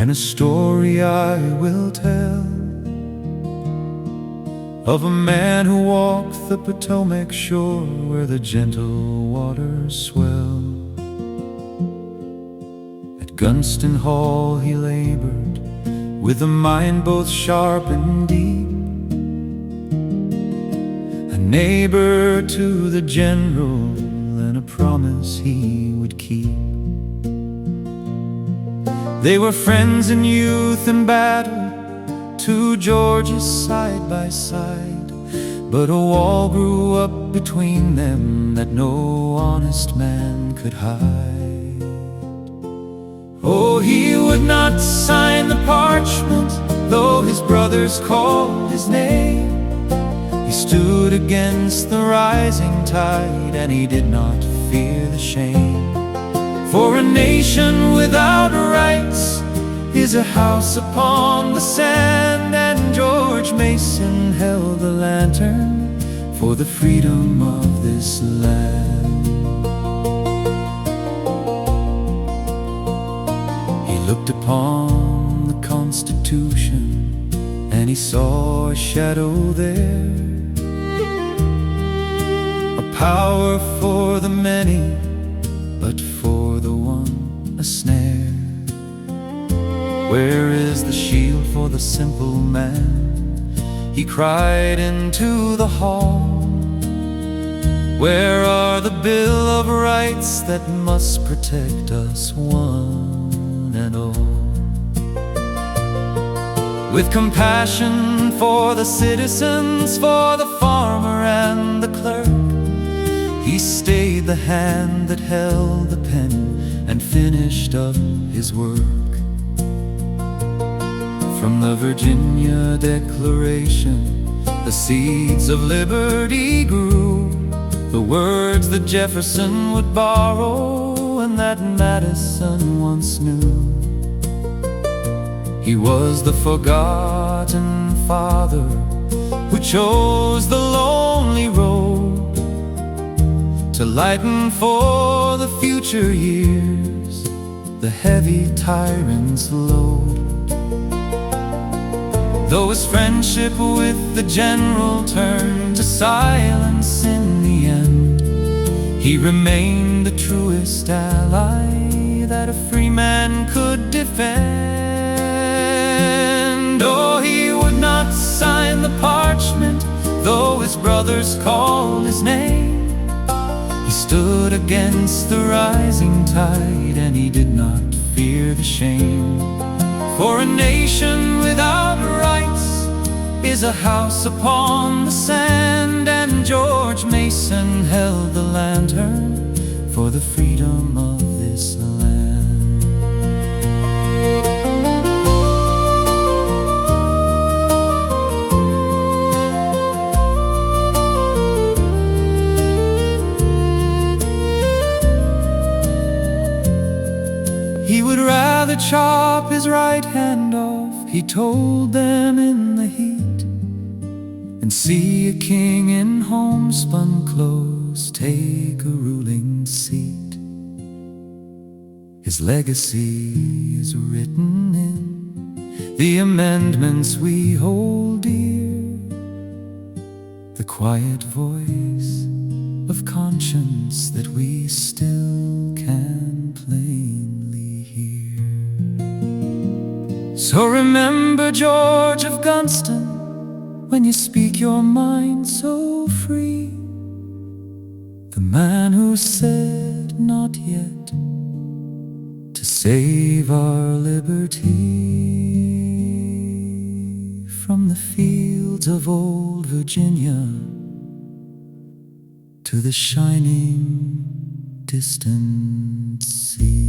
and a story I will tell of a man who walked the Potomac shore where the gentle waters swell. At Gunston Hall he labored with a mind both sharp and deep, a neighbor to the general and a promise he would keep. They were friends in youth and battle, two Georges side by side, but a wall grew up between them that no honest man could hide. Oh, he would not sign the parchment, though his brothers called his name. He stood against the rising tide, and he did not fear the shame. For a nation without rights is a house upon the sand, and George Mason held the lantern for the freedom of this land. He looked upon the Constitution, and he saw a shadow there, a power for the many, but for the one a snare. Where is the shield for the simple man? He cried into the hall. Where are the Bill of Rights that must protect us one and all? With compassion for the citizens, for the farmer and the clerk, he stayed the hand that held the pen and finished up his work. From the Virginia Declaration, the seeds of liberty grew, the words that Jefferson would borrow and that Madison once knew. He was the forgotten father who chose the lonely road to lighten for the future years the heavy tyrant's load. Though his friendship with the general turned to silence in the end, he remained the truest ally that a free man could defend. Oh, he would not sign the parchment, though his brothers called his name. He stood against the rising tide, and he did not fear the shame. For a nation without rights is a house upon the sand, and George Mason held the lantern for the freedom of this land. He would rather chop his right hand off, he told them in the heat, and see a king in homespun clothes take a ruling seat. His legacy is written in the amendments we hold dear, the quiet voice of conscience that we still can plainly hear. So remember George of Gunston when you speak your mind so free, the man who said not yet to save our liberty. From the fields of old Virginia to the shining distant sea.